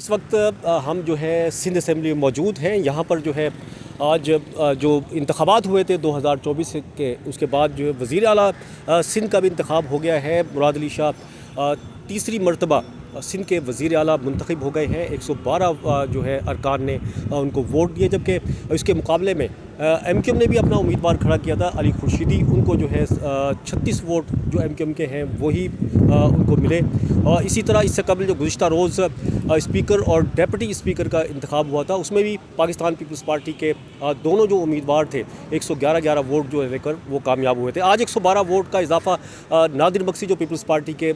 इस वक्त हम जो है सिंध असेंबली में मौजूद हैं। यहाँ पर जो है आज जो इंतखाबात हुए थे 2024 के, उसके बाद जो है वज़ीर आला सिंध का भी इंतखाब हो गया है। मुराद अली शाह तीसरी मरतबा सिंध के वज़ीर आला मुंतखब हो गए हैं। 112 जो है अरकान ने उनको वोट दिए, जबकि इसके मुकाबले में एमक्यूएम ने भी अपना उम्मीदवार खड़ा किया था, अली खुर्शीदी। उनको जो है 36 वोट जो एमक्यूएम के हैं वही उनको मिले। इसी तरह इससे कबल जो गुज़िश्ता रोज़ स्पीकर और डेप्यूटी स्पीकर का इंतखाब हुआ था, उसमें भी पाकिस्तान पीपल्स पार्टी के दोनों जो उम्मीदवार थे 111 वोट जो लेकर वो कामयाब हुए थे। आज 112 वोट का इजाफा नादिर मक्सी जो पीपल्स पार्टी के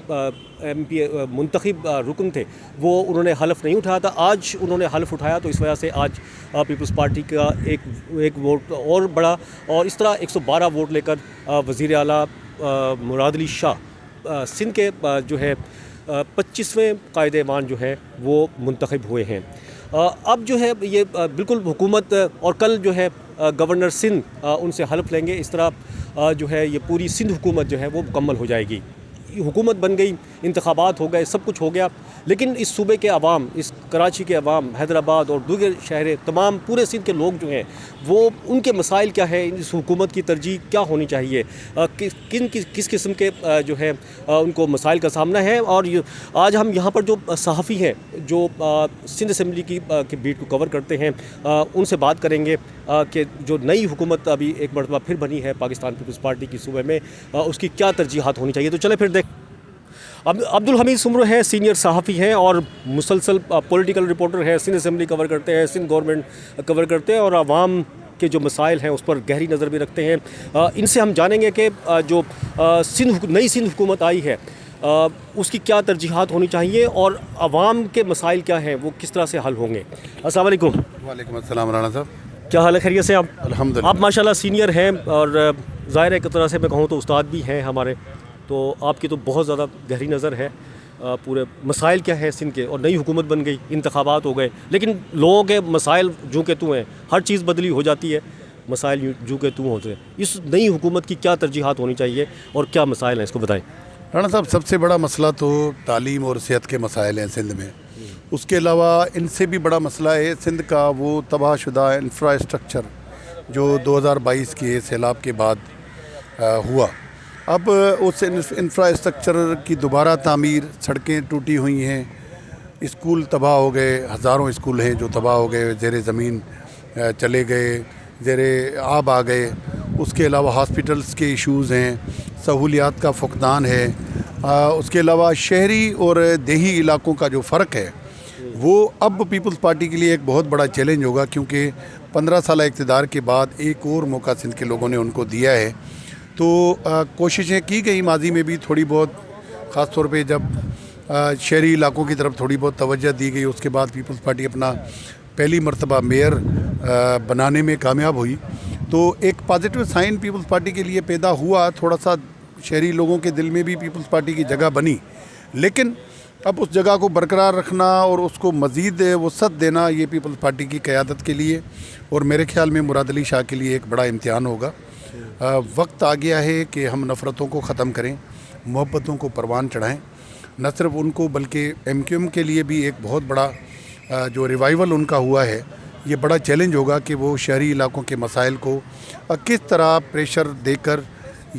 MP मुंतखब रुकन थे, वो उन्होंने हल्फ नहीं उठाया था। आज उन्होंने हल्फ उठाया, तो इस वजह से आज पीपल्स पार्टी का एक वोट और बढ़ा, और इस तरह 112 वोट लेकर वज़ीर आला मुराद अली शाह सिंध के जो है 25वें कायदे-ए-मान जो है वो मुंतखब हुए हैं। अब जो है ये बिल्कुल हुकूमत, और कल जो है गवर्नर सिंध उनसे हल्फ लेंगे। इस तरह जो है ये पूरी सिंध हुकूमत जो है वो मुकम्मल हो जाएगी। हुकूमत बन गई, इंतखाबात हो गए, सब कुछ हो गया, लेकिन इस सूबे के अवाम, इस कराची के अवाम, हैदराबाद और दूसरे शहर, तमाम पूरे सिंध के लोग जो हैं वो उनके मसाइल क्या है, इस हुकूमत की तरजीह क्या होनी चाहिए, किस किस्म के जो है उनको मसाइल का सामना है। और आज हम यहाँ पर जो सहाफ़ी हैं जो सिंध असेंबली की बीट को कवर करते हैं, उनसे बात करेंगे कि जो नई हुकूमत अभी एक मरतबा फिर बनी है पाकिस्तान पीपल्स पार्टी की सूबे में, उसकी क्या तरजीहात होनी चाहिए। तो चले फिर देख। अब्दुल हमीद सुमरो हैं, सीनियर सहाफ़ी हैं और मुसलसल पॉलिटिकल रिपोर्टर हैं। सिंध असेंबली कवर करते हैं, सिंध गवर्नमेंट कवर करते हैं और आवाम के जो मसाइल हैं उस पर गहरी नज़र भी रखते हैं। इनसे हम जानेंगे कि जो नई सिंध हुकूमत आई है उसकी क्या तरजीहात होनी चाहिए और आवाम के मसाइल क्या हैं, वो किस तरह से हल होंगे। अस्सलाम वालेकुम। वालेकुम अस्सलाम राना साहब, क्या हाल है, खैरियत से आप? अल्हम्दुलिल्लाह। आप माशाल्लाह सीनियर हैं और ज़ाहिर है एक तरह से मैं कहूँ तो उस्ताद भी हैं हमारे, तो आपकी तो बहुत ज़्यादा गहरी नज़र है पूरे मसाइल क्या है सिंध के। और नई हुकूमत बन गई, इंतखाबात हो गए, लेकिन लोगों के मसाइल जूँ के तू हैं, हर चीज़ बदली हो जाती है, मसाइल जूँ के तू होते हैं। इस नई हुकूमत की क्या तरजीहात होनी चाहिए और क्या मसाइल हैं, इसको बताएँ। राना साहब, सबसे बड़ा मसला तो तालीम और सेहत के मसाइल हैं सिंध में। उसके अलावा इनसे भी बड़ा मसला है सिंध का वो तबाहशुदा इंफ्रास्ट्रक्चर जो 2022 के सैलाब के बाद हुआ। अब उस इंफ्रास्ट्रक्चर की दोबारा तामीर, सड़कें टूटी हुई हैं, स्कूल तबाह हो गए, हज़ारों स्कूल हैं जो तबाह हो गए, ज़ेरे ज़मीन चले गए, ज़ेरे आब आ गए। उसके अलावा हॉस्पिटल्स के इश्यूज़ हैं, सहूलियात का फुकदान है। उसके अलावा शहरी और देही इलाकों का जो फ़र्क है वो अब पीपल्स पार्टी के लिए एक बहुत बड़ा चैलेंज होगा, क्योंकि 15 साल इक़्तिदार के बाद एक और मौका सिंध के लोगों ने उनको दिया है। तो कोशिशें की गई माजी में भी थोड़ी बहुत, ख़ास तौर पे जब शहरी इलाकों की तरफ थोड़ी बहुत तवज्जो दी गई। उसके बाद पीपल्स पार्टी अपना पहली मरतबा मेयर बनाने में कामयाब हुई, तो एक पॉजिटिव साइन पीपल्स पार्टी के लिए पैदा हुआ। थोड़ा सा शहरी लोगों के दिल में भी पीपल्स पार्टी की जगह बनी, लेकिन अब उस जगह को बरकरार रखना और उसको मज़ीद वसअत देना, ये पीपल्स पार्टी की क़यादत के लिए और मेरे ख़्याल में मुराद अली शाह के लिए एक बड़ा इम्तिहान होगा। वक्त आ गया है कि हम नफ़रतों को ख़त्म करें, मोहब्बतों को परवान चढ़ाएं। न सिर्फ उनको बल्कि MQM के लिए भी एक बहुत बड़ा जो रिवाइवल उनका हुआ है, ये बड़ा चैलेंज होगा कि वो शहरी इलाकों के मसाइल को किस तरह प्रेशर देकर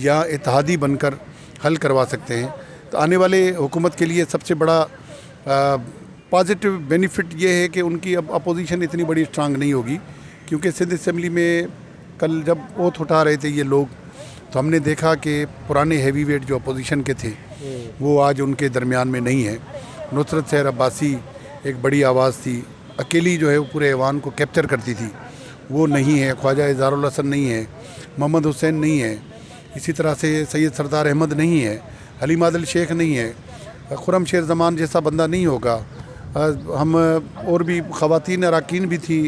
या इत्तेहादी बनकर हल करवा सकते हैं। तो आने वाले हुकूमत के लिए सबसे बड़ा पॉजिटिव बेनिफिट ये है कि उनकी अब अपोजिशन इतनी बड़ी स्ट्रांग नहीं होगी, क्योंकि सिंध असेंबली में कल जब ओथ उठा रहे थे ये लोग, तो हमने देखा कि पुराने हैवी वेट जो अपोजिशन के थे वो आज उनके दरमियान में नहीं है। नुसरत सहर अब्बासी एक बड़ी आवाज़ थी, अकेली जो है वो पूरे ऐवान को कैप्चर करती थी, वो नहीं है। ख्वाजा इज़ारुल हसन नहीं है, मोहम्मद हुसैन नहीं है, इसी तरह से सैयद सरदार अहमद नहीं है, हलीम आदिल शेख नहीं है, खुरम शेर ज़मान जैसा बंदा नहीं होगा। हम और भी ख़वातीन अराकीन भी थी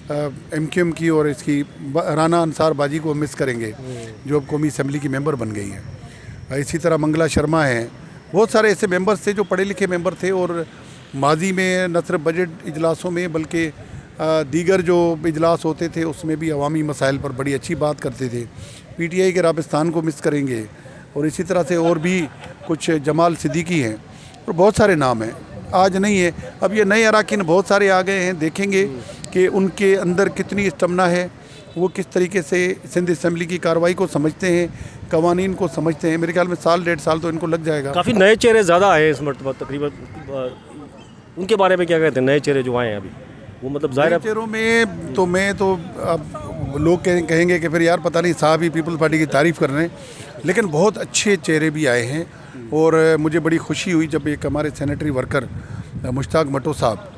MQM की, और इसकी राना अंसार बाजी को मिस करेंगे जो अब कौमी असम्बली की मेंबर बन गई हैं। इसी तरह मंगला शर्मा हैं, बहुत सारे ऐसे मेंबर्स थे जो पढ़े लिखे मेंबर थे और माजी में न सिर्फ बजट इजलासों में बल्कि दीगर जो इजलास होते थे उसमें भी अवामी मसाइल पर बड़ी अच्छी बात करते थे। PTI के राबिस्तान को मिस करेंगे, और इसी तरह से और भी कुछ जमाल सिद्दीकी हैं और बहुत सारे नाम हैं। आज नहीं है। अब ये नए अराकीन बहुत सारे आ गए हैं, देखेंगे कि उनके अंदर कितनी स्टमना है, वो किस तरीके से सिंध असम्बली की कार्रवाई को समझते हैं, कवानीन को समझते हैं। मेरे ख्याल में साल 1.5 साल तो इनको लग जाएगा। काफ़ी नए चेहरे ज़्यादा आए हैं इस मरतबा तकरीबन, उनके बारे में क्या कहते हैं? नए चेहरे जो आए हैं अभी, वो मतलब ज़ाहिर है चेहरों में तो मैं तो अब लोग कहेंगे कि फिर यार पता नहीं साहब ही पीपल्स पार्टी की तारीफ़ कर रहे हैं, लेकिन बहुत अच्छे चेहरे भी आए हैं। और मुझे बड़ी खुशी हुई जब एक हमारे सैनिटरी वर्कर मुश्ताक मट्टो साहब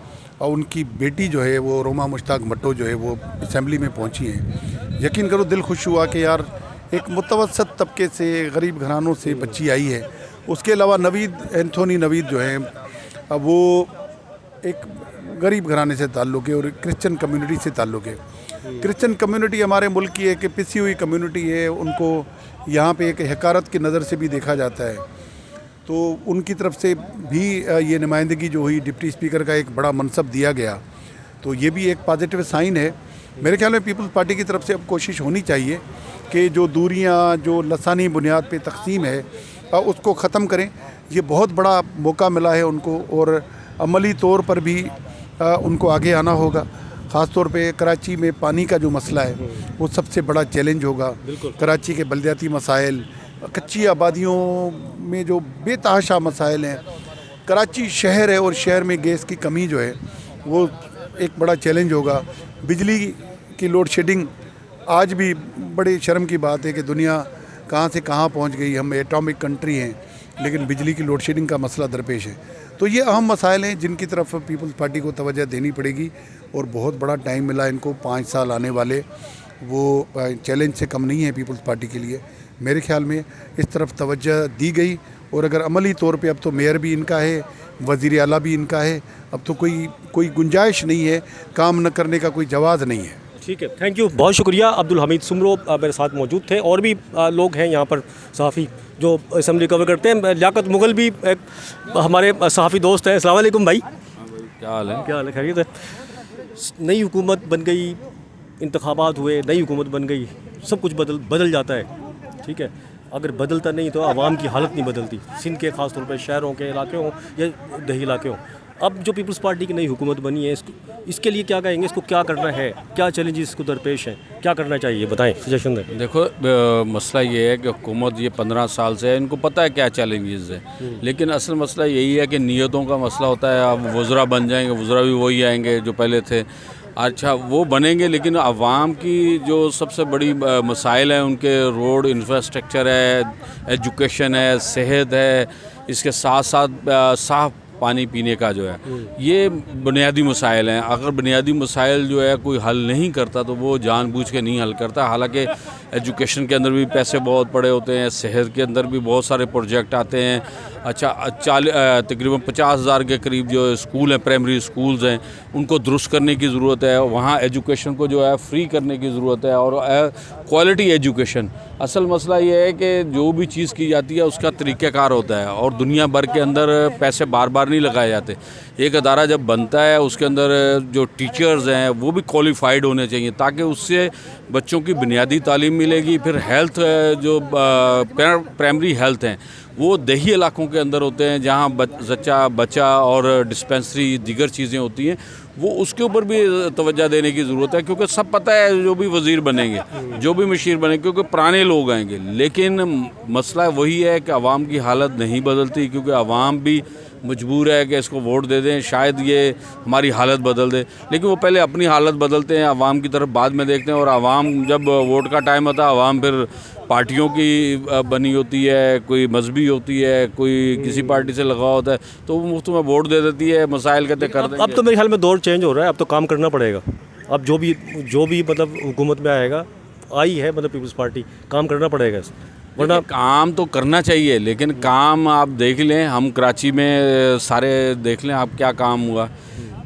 और उनकी बेटी जो है वो रोमा मुश्ताक मट्टो जो है वो असम्बली में पहुंची हैं। यकीन करो दिल खुश हुआ कि यार एक मुतवसत तबके से गरीब घरानों से बच्ची आई है। उसके अलावा नवीद एंथोनी नवीद जो है वो एक गरीब घराने से ताल्लुक़ है और क्रिश्चियन कम्युनिटी से ताल्लुक़ है। क्रिश्चियन कम्युनिटी हमारे मुल्क की एक पिसी हुई कम्युनिटी है, उनको यहाँ पे एक हकारत की नज़र से भी देखा जाता है। तो उनकी तरफ से भी ये नुमाइंदगी जो हुई, डिप्टी स्पीकर का एक बड़ा मनसब दिया गया, तो ये भी एक पॉजिटिव साइन है। मेरे ख्याल में पीपल्स पार्टी की तरफ से अब कोशिश होनी चाहिए कि जो दूरियां जो लसानी बुनियाद पे तकसीम है उसको ख़त्म करें। ये बहुत बड़ा मौका मिला है उनको और अमली तौर पर भी उनको आगे आना होगा। ख़ास तौर पे कराची में पानी का जो मसला है वो सबसे बड़ा चैलेंज होगा। कराची के बलदियाती मसाइल, कच्ची आबादियों में जो बेतहाशा मसाइल हैं, कराची शहर है और शहर में गैस की कमी जो है वो एक बड़ा चैलेंज होगा। बिजली की लोड शेडिंग आज भी बड़े शर्म की बात है कि दुनिया कहाँ से कहाँ पहुँच गई। हम एटॉमिक कंट्री हैं लेकिन बिजली की लोड शेडिंग का मसला दरपेश है। तो ये अहम मसाइल हैं जिनकी तरफ पीपल्स पार्टी को तवज्जो देनी पड़ेगी और बहुत बड़ा टाइम मिला इनको। 5 साल आने वाले वो चैलेंज से कम नहीं है पीपल्स पार्टी के लिए। मेरे ख्याल में इस तरफ तवज्जो दी गई और अगर अमली तौर पे अब तो मेयर भी इनका है, वज़ीर आला भी इनका है, अब तो कोई गुंजाइश नहीं है, काम न करने का कोई जवाज़ नहीं है। ठीक है, थैंक यू, बहुत शुक्रिया। अब्दुल हमीद सुमरो मेरे साथ मौजूद थे। और भी लोग हैं यहाँ पर सहाफ़ी जो असम्बली कवर करते हैं। लियाकत मुग़ल भी एक हमारे सहाफ़ी दोस्त हैं। अस्सलाम वालेकुम भाई, क्या हाल है? क्या हाल है? खैरियत है? नई हुकूमत बन गई, इंतखाबात हुए, नई हुकूमत बन गई, सब कुछ बदल जाता है। ठीक है, अगर बदलता नहीं तो आवाम की हालत नहीं बदलती। सिंध के ख़ास तौर पर शहरों के इलाके हों या दही इलाके हों। अब जो पीपल्स पार्टी की नई हुकूमत बनी है, इसके लिए क्या कहेंगे? इसको क्या करना है? क्या चैलेंजेस इसको दरपेश हैं? क्या करना चाहिए, बताएं, सजेशन दें। देखो, मसला ये है कि हुकूमत ये 15 साल से है, इनको पता है क्या चैलेंजेस है, लेकिन असल मसला यही है कि नीयतों का मसला होता है। अब वज़रा बन जाएंगे, वज़रा भी वही आएंगे जो पहले थे। अच्छा, वो बनेंगे लेकिन आवाम की जो सबसे बड़ी मसाइल हैं उनके रोड इंफ्रास्ट्रक्चर है, एजुकेशन है, सेहत है, इसके साथ साथ साफ़ पानी पीने का जो है, ये बुनियादी मसाइल हैं। अगर बुनियादी मसाइल जो है कोई हल नहीं करता तो वो जानबूझ के नहीं हल करता। हालांकि एजुकेशन के अंदर भी पैसे बहुत पड़े होते हैं, सेहत के अंदर भी बहुत सारे प्रोजेक्ट आते हैं। अच्छा, तकरीबन 50,000 के करीब जो स्कूल हैं, प्राइमरी स्कूल्स हैं, उनको दुरुस्त करने की ज़रूरत है। वहाँ एजुकेशन को जो है फ्री करने की ज़रूरत है और क्वालिटी एजुकेशन। असल मसला ये है कि जो भी चीज़ की जाती है उसका तरीक़ाकार होता है और दुनिया भर के अंदर पैसे बार बार नहीं लगाए जाते। एक अदारा जब बनता है उसके अंदर जो टीचर्स हैं वो भी क्वालिफाइड होने चाहिए ताकि उससे बच्चों की बुनियादी तालीम मिलेगी। फिर हेल्थ जो प्राइमरी हेल्थ हैं वो देही इलाकों के अंदर होते हैं जहाँ बच्चा और डिस्पेंसरी दीगर चीज़ें होती हैं, वो उसके ऊपर भी तवज्जो देने की ज़रूरत है। क्योंकि सब पता है जो भी वज़ीर बनेंगे, जो भी मशीर बनेंगे, क्योंकि पुराने लोग आएंगे, लेकिन मसला वही है कि आवाम की हालत नहीं बदलती। क्योंकि आवाम भी मजबूर है कि इसको वोट दे दें, शायद ये हमारी हालत बदल दे, लेकिन वो पहले अपनी हालत बदलते हैं, आवाम की तरफ बाद में देखते हैं। और आवाम जब वोट का टाइम होता है, आवाम फिर पार्टियों की बनी होती है, कोई मजहबी होती है, कोई किसी पार्टी से लगा होता है, तो वो मुफ्त में वोट दे देती है, मसाइल कहते कर देंगे। अब तो मेरे ख्याल में दौर चेंज हो रहा है, अब तो काम करना पड़ेगा। अब जो भी मतलब हुकूमत में आएगा, आई है मतलब पीपल्स पार्टी, काम करना पड़ेगा, वरना काम तो करना चाहिए। लेकिन काम आप देख लें, हम कराची में सारे देख लें आप क्या काम हुआ।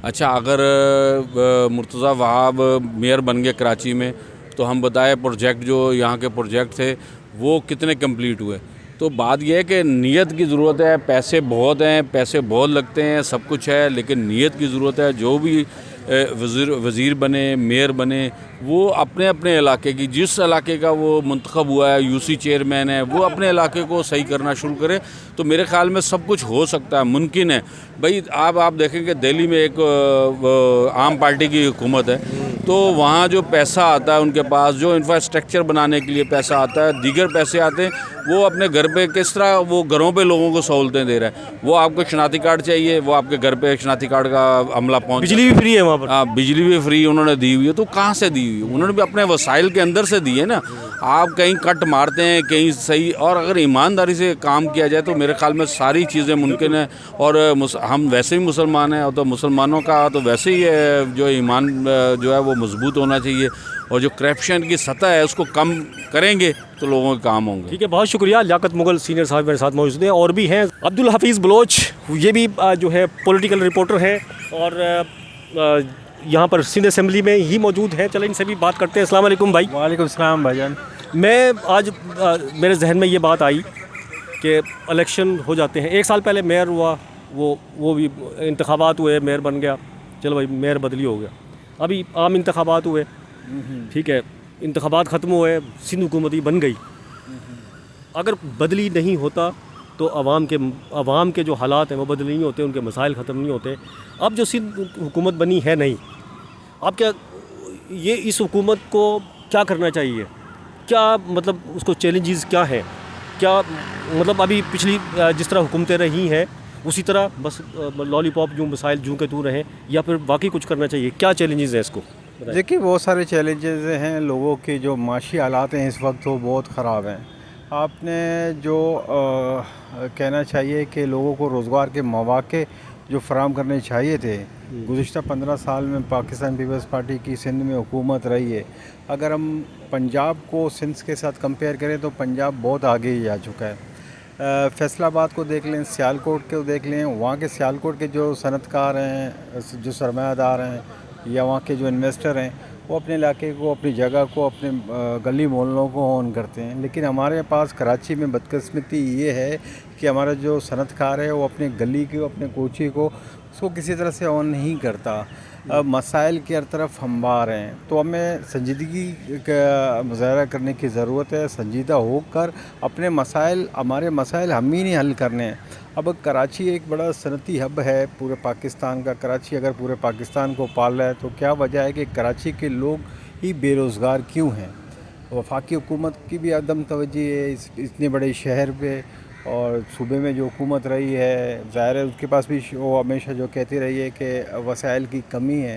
अच्छा, अगर मुर्तज़ा वहाब मेयर बन गए कराची में तो हम बताएं प्रोजेक्ट जो यहाँ के प्रोजेक्ट थे वो कितने कंप्लीट हुए। तो बात यह है कि नीयत की ज़रूरत है। पैसे बहुत हैं, पैसे बहुत लगते हैं, सब कुछ है, लेकिन नीयत की ज़रूरत है। जो भी वज़ीर बने, मेयर बने, वो अपने अपने इलाके की, जिस इलाके का वो मुंतखब हुआ है, यूसी चेयरमैन है, वो अपने इलाके को सही करना शुरू करे तो मेरे ख्याल में सब कुछ हो सकता है, मुमकिन है। भाई आप देखेंगे दिल्ली में एक आम पार्टी की हुकूमत है, तो वहाँ जो पैसा आता है उनके पास, जो इंफ्रास्ट्रक्चर बनाने के लिए पैसा आता है, दीगर पैसे आते हैं, वो अपने घर पे किस तरह वो घरों पे लोगों को सहूलतें दे रहा है। वो आपको शनाख्ती कार्ड चाहिए, वो आपके घर पे शनाख्ती कार्ड का अमला पहुँच, बिजली भी फ्री है वहाँ पर। हाँ, बिजली भी फ्री उन्होंने दी हुई है। तो कहाँ से दी हुई है? उन्होंने भी अपने वसाइल के अंदर से दी है ना। आप कहीं कट मारते हैं, कहीं सही, और अगर ईमानदारी से काम किया जाए तो मेरे ख्याल में सारी चीज़ें मुमकिन है। और हम वैसे ही मुसलमान हैं, और तो मुसलमानों का तो वैसे ही जो ईमान जो है वो मजबूत होना चाहिए, और जो करप्शन की सतह है उसको कम करेंगे तो लोगों के काम होंगे। ठीक है, बहुत शुक्रिया। लियाकत मुगल सीनियर साहब मेरे साथ मौजूद हैं, और भी हैं अब्दुल हफीज़ बलोच, ये भी जो है पॉलिटिकल रिपोर्टर हैं, और यहाँ पर सिंध असेंबली में ही मौजूद हैं। चलें इनसे भी बात करते हैं। अस्सलाम वालेकुम भाई। वालेकुम सलाम भाईजान। मैं आज मेरे जहन में ये बात आई कि इलेक्शन हो जाते हैं। एक साल पहले मेयर हुआ, वो भी इंतखाबात हुए, मेयर बन गया, चलो भाई मेयर बदली हो गया। अभी आम इंतखाबात हुए, ठीक है, इंतखाबात ख़त्म हुए, सिंध हुकूमत ही बन गई। अगर बदली नहीं होता तो अवाम के जो हालात हैं वो बदल नहीं होते, उनके मसाइल ख़त्म नहीं होते। अब जो सिंध हुकूमत बनी है नहीं, अब क्या ये इस हुकूमत को क्या करना चाहिए? क्या मतलब उसको चैलेंजेस क्या हैं? क्या मतलब अभी पिछली जिस तरह हुकूमतें रही हैं उसी तरह बस लॉलीपॉप जो मसाइल जूँ के तू रहें, या फिर वाकई कुछ करना चाहिए? क्या चैलेंजेस हैं इसको? देखिए बहुत सारे चैलेंजेस हैं। लोगों के जो माशी हालात हैं इस वक्त वो बहुत ख़राब हैं। आपने जो कहना चाहिए कि लोगों को रोज़गार के मौक़े जो फराहम करने चाहिए थे, गुज़िश्ता 15 साल में पाकिस्तान पीपल्स पार्टी की सिंध में हुकूमत रही है। अगर हम पंजाब को सिंध के साथ कंपेयर करें तो पंजाब बहुत आगे ही जा चुका है। फैसलाबाद को देख लें, सियालकोट को देख लें, वहाँ के सियालकोट के जो सनतकार हैं, जो सरमायादार हैं, या वहाँ के जो इन्वेस्टर हैं, वो अपने इलाके को, अपनी जगह को, अपने गली मोहल्लों को ऑन करते हैं। लेकिन हमारे पास कराची में बदकिस्मती ये है कि हमारा जो सनतकार है वो अपने गली को, अपने कोची को, उसको किसी तरह से ऑन नहीं करता। मसाइल की हर तरफ हमवार हैं, तो हमें संजीदगी का मुजाहरा करने की ज़रूरत है। संजीदा होकर अपने मसाइल, हमारे मसाइल हम ही नहीं हल करने हैं। अब कराची एक बड़ा सनती हब है पूरे पाकिस्तान का। कराची अगर पूरे पाकिस्तान को पाल रहा है तो क्या वजह है कि कराची के लोग ही बेरोज़गार क्यों हैं? वफाकी हुकूमत की भी अदम तवज्जी है इतने बड़े शहर पे, और सूबे में जो हुकूमत रही है ज़ाहिर है उसके पास भी वो हमेशा जो कहती रही है कि वसाइल की कमी है।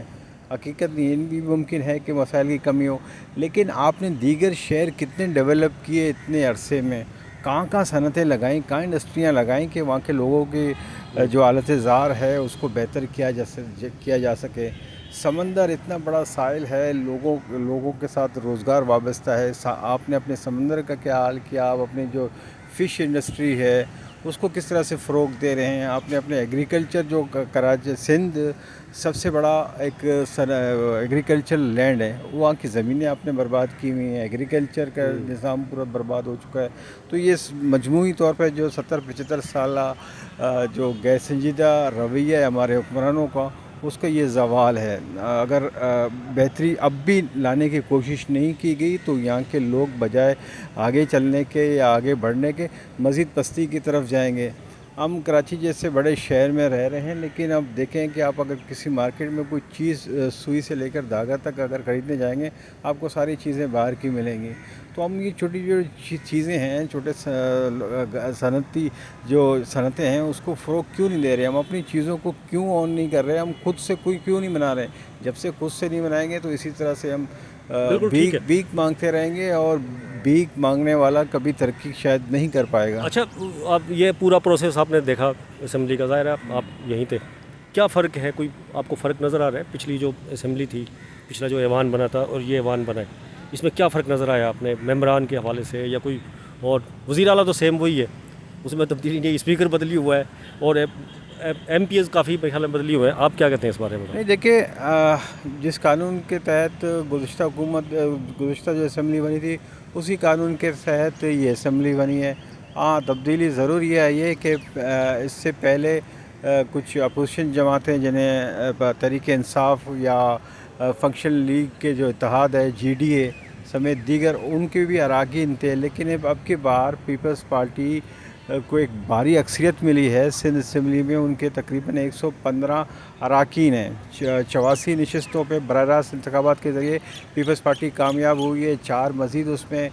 हकीकत ये भी मुमकिन है कि वसाइल की कमी हो, लेकिन आपने दीगर शहर कितने डेवलप किए इतने अरसे में, कहाँ सनतें लगाईं, कहाँ इंडस्ट्रियाँ लगाईं कि वहाँ के लोगों की जो हालत ज़ार है उसको बेहतर किया जा सके। समंदर इतना बड़ा साहिल है, लोगों के साथ रोज़गार वाबस्ता है। आपने अपने समंदर का क्या हाल किया? आप अपने जो फ़िश इंडस्ट्री है उसको किस तरह से फ़रोग़ दे रहे हैं? आपने अपने एग्रीकल्चर जो कराची सिंध सबसे बड़ा एक एग्रीकल्चर लैंड है, वहाँ की ज़मीनें आपने बर्बाद की हुई हैं। एग्रीकल्चर का निज़ाम पूरा बर्बाद हो चुका है। तो ये मजमूई तौर पर जो 70-75 साल जो गैर संजीदा रवैया है हमारे हुक्मरानों का, उसका ये ज़वाल है। अगर बेहतरी अब भी लाने की कोशिश नहीं की गई तो यहाँ के लोग बजाय आगे चलने के या आगे बढ़ने के मज़ीद पस्ती की तरफ जाएंगे। हम कराची जैसे बड़े शहर में रह रहे हैं, लेकिन अब देखें कि आप अगर किसी मार्केट में कोई चीज़ सुई से लेकर धागा तक अगर ख़रीदने जाएंगे, आपको सारी चीज़ें बाहर की मिलेंगी। तो हम ये छोटी जो चीज़ें हैं, छोटे सनती जो सनतें हैं, उसको फ़रोग़ क्यों नहीं दे रहे? हम अपनी चीज़ों को क्यों ऑन नहीं कर रहे? हम खुद से कोई क्यों नहीं बना रहे? जब से खुद से नहीं बनाएंगे तो इसी तरह से हम भीख मांगते रहेंगे, और भीख मांगने वाला कभी तरक्की शायद नहीं कर पाएगा। अच्छा, आप ये पूरा प्रोसेस आपने देखा असेंबली का, ज़ाहिर है आप यहीं थे, क्या फ़र्क है? कोई आपको फ़र्क नज़र आ रहा है? पिछली जो असेंबली थी, पिछला जो ऐवान बना था और ये ऐवान बना है, इसमें क्या फ़र्क नज़र आया आपने मेंबरान के हवाले से, या कोई और? वज़ीर आला तो सेम वही है, उसमें तब्दीली नहीं, स्पीकर बदली हुआ है और MPs काफ़ी ख्याल में बदली हुए हैं। आप क्या कहते हैं इस बारे में? नहीं, देखिए जिस कानून के तहत गुज़िश्ता जो असेंबली बनी थी उसी कानून के तहत ये असेंबली बनी है। हाँ, तब्दीली ज़रूर ये आई है कि इससे पहले कुछ अपोजिशन जमातें जिन्हें तहरीक इंसाफ या फंक्शन लीग के जो इत्तेहाद है GDA समेत दीगर उनके भी अरकान थे, लेकिन अब की बार पीपल्स पार्टी को एक भारी अक्सरियत मिली है सिंध असम्बली में। उनके तकरीबन 115 अरकान हैं। 84 नशस्तों पे बराह रास्त इंतखाबात के ज़रिए पीपल्स पार्टी कामयाब हुई है। 4 मज़ीद उसमें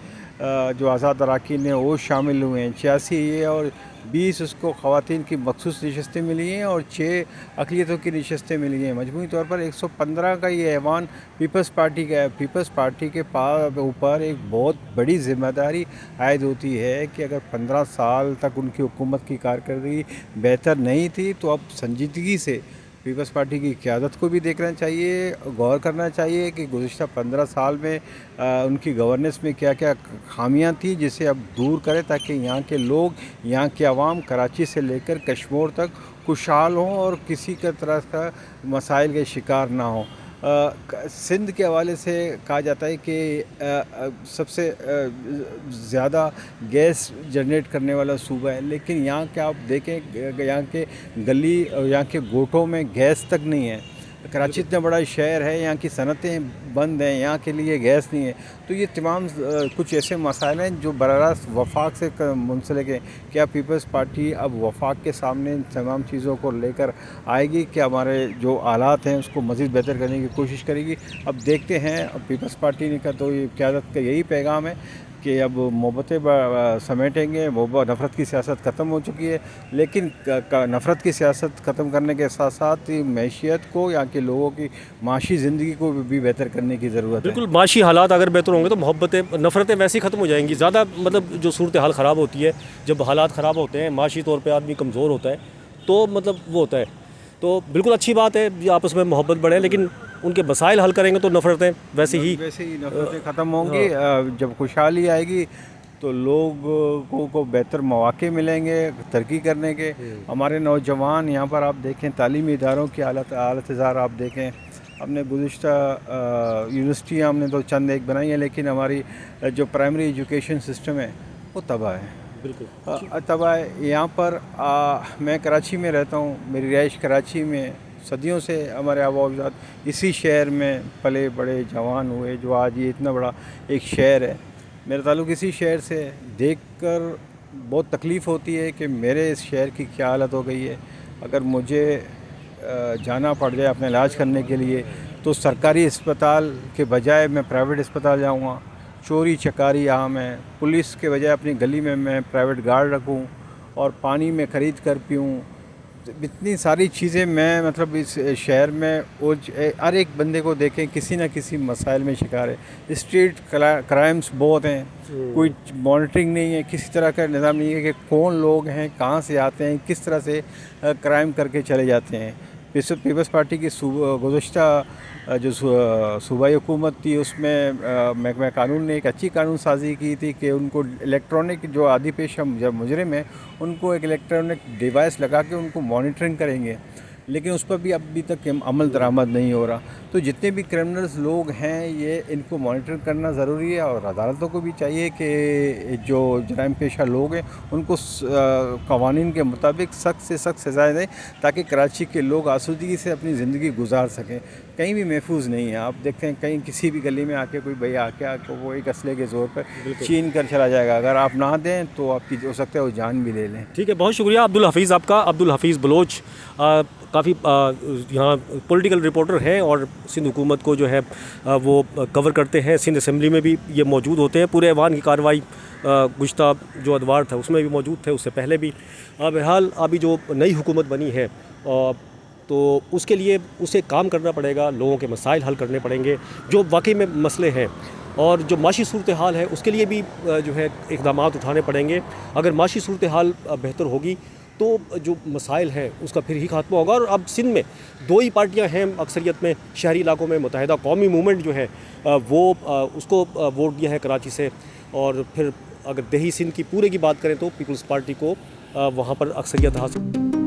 जो आज़ाद अरकान हैं वो शामिल हुए हैं। 86 ये और 20 उसको ख़वातीन की मखसूस नशस्तें मिली हैं और 6 अक़लियतों की नशस्तें मिली हैं। मजमूई तौर पर 115 का ये ऐवान पीपल्स पार्टी का है। पीपल्स पार्टी के ऊपर एक बहुत बड़ी ज़िम्मेदारी आयद होती है कि अगर 15 साल तक उनकी हुकूमत की कारकर्दगी बेहतर नहीं थी तो अब संजीदगी से पीपल्स पार्टी की क़यादत को भी देखना चाहिए, गौर करना चाहिए कि गुज़िश्ता 15 साल में उनकी गवर्नेंस में क्या क्या खामियां थी, जिसे अब दूर करें ताकि यहाँ के लोग, यहाँ के अवाम कराची से लेकर कश्मीर तक खुशहाल हों और किसी का तरह का मसाइल के शिकार ना हों। सिंध के हवाले से कहा जाता है कि सबसे ज़्यादा गैस जनरेट करने वाला सूबा है, लेकिन यहाँ के आप देखें यहाँ के गली और यहाँ के गोठों में गैस तक नहीं है। कराची इतना बड़ा शहर है, यहाँ की सनतें बंद हैं, यहाँ के लिए गैस नहीं है। तो ये तमाम कुछ ऐसे मसाइल हैं जो बराह रास्त वफाक से मुंसलिक हैं। क्या पीपल्स पार्टी अब वफाक के सामने इन तमाम चीज़ों को लेकर आएगी? क्या हमारे जो हालात हैं उसको मज़ीद बेहतर करने की कोशिश करेगी? अब देखते हैं। अब पीपल्स पार्टी ने का तो ये क़यादत का यही पैगाम है कि अब मोहब्बतें समेटेंगे। नफ़रत की सियासत ख़त्म हो चुकी है, लेकिन नफ़रत की सियासत ख़त्म करने के साथ साथ मैशियत को, यहाँ के लोगों की माशी ज़िंदगी को भी बेहतर करने की ज़रूरत है। बिल्कुल, माशी हालात अगर बेहतर होंगे तो मोहब्बतें, नफ़रतें वैसे ही ख़त्म हो जाएंगी। ज़्यादा मतलब जो सूरत हाल ख़राब होती है, जब हालात ख़राब होते हैं, माशी तौर पर आदमी कमज़ोर होता है, तो मतलब वो होता है। तो बिल्कुल अच्छी बात है ये आपस में मोहब्बत बढ़े, लेकिन उनके मसाइल हल करेंगे तो नफ़रतें वैसे ही नफ़रतें ख़त्म होंगी। जब खुशहाली आएगी तो लोगों को बेहतर मौक़े मिलेंगे तरक्की करने के। हमारे नौजवान यहाँ पर आप देखें, तालीमी इदारों की हालत आप देखें। हमने गुज़िश्ता यूनिवर्सिटियाँ हमने तो चंद एक बनाई हैं, लेकिन हमारी जो प्राइमरी एजुकेशन सिस्टम है वो तबाह है, बिल्कुल तबाह है। यहाँ पर मैं कराची में रहता हूँ, मेरी रिहाइश कराची में। सदियों से हमारे आबा अजदाद इसी शहर में पले बड़े, जवान हुए, जो आज ये इतना बड़ा एक शहर है। मेरा ताल्लुक़ इसी शहर से। देखकर बहुत तकलीफ़ होती है कि मेरे इस शहर की क्या हालत हो गई है। अगर मुझे जाना पड़ जाए अपने इलाज करने के लिए तो सरकारी अस्पताल के बजाय मैं प्राइवेट अस्पताल जाऊँगा। चोरी चकारी आम है। पुलिस के बजाय अपनी गली में मैं प्राइवेट गार्ड रखूँ और पानी में ख़रीद कर पीऊँ। इतनी सारी चीज़ें मैं मतलब इस शहर में हर एक बंदे को देखें किसी न किसी मसाइल में शिकार है। स्ट्रीट क्राइम्स बहुत हैं, कोई मॉनिटरिंग नहीं है, किसी तरह का निज़ाम नहीं है कि कौन लोग हैं, कहाँ से आते हैं, किस तरह से क्राइम करके चले जाते हैं। पीपल्स पार्टी की गुज़श्ता जो सूबाई हुकूमत थी उसमें महकमा कानून ने एक अच्छी कानून साजी की थी कि उनको इलेक्ट्रॉनिक जो आदि पेशा जब मुजरिम है उनको एक इलेक्ट्रॉनिक डिवाइस लगा के उनको मॉनिटरिंग करेंगे, लेकिन उस पर भी अभी तक अमल दरामद नहीं हो रहा। तो जितने भी क्रिमिनल्स लोग हैं ये इनको मॉनिटर करना ज़रूरी है और अदालतों को भी चाहिए कि जो जराइम पेशा लोग हैं उनको कवानीन के मुताबिक सख्त से सख्त सज़ाएँ दें ताकि कराची के लोग आसूदगी से अपनी ज़िंदगी गुजार सकें। कहीं भी महफूज नहीं है। आप देखते हैं कहीं किसी भी गली में आके कोई भैया आके वो एक असले के ज़ोर पर छीन कर चला जाएगा। अगर आप ना दें तो आपकी हो सकता है वो जान भी ले लें। ठीक है, बहुत शुक्रिया अब्दुल हफीज़ आपका। अब्दुल हफीज़ बलोच काफ़ी यहाँ पॉलिटिकल रिपोर्टर हैं और सिंध हुकूमत को जो है वो कवर करते हैं। सिंध असम्बली में भी ये मौजूद होते हैं। पूरे ऐवान की कार्रवाई गुज़श्ता जो अदवार था उसमें भी मौजूद थे, उससे पहले भी। बहरहाल अभी जो नई हुकूमत बनी है तो उसके लिए उसे काम करना पड़ेगा, लोगों के मसाइल हल करने पड़ेंगे जो वाकई में मसले हैं, और जो माशी सूरत हाल है उसके लिए भी जो है इक़दाम उठाने पड़ेंगे। अगर माशी सूरत हाल बेहतर होगी तो जो मसाइल हैं उसका फिर ही खात्मा होगा। और अब सिंध में 2 ही पार्टियां हैं अक्सरियत में, शहरी इलाकों में मुत्तहिदा कौमी मूवमेंट जो है वो उसको वोट दिया है कराची से, और फिर अगर दही सिंध की पूरे की बात करें तो पीपल्स पार्टी को वहाँ पर अक्सरियत हासिल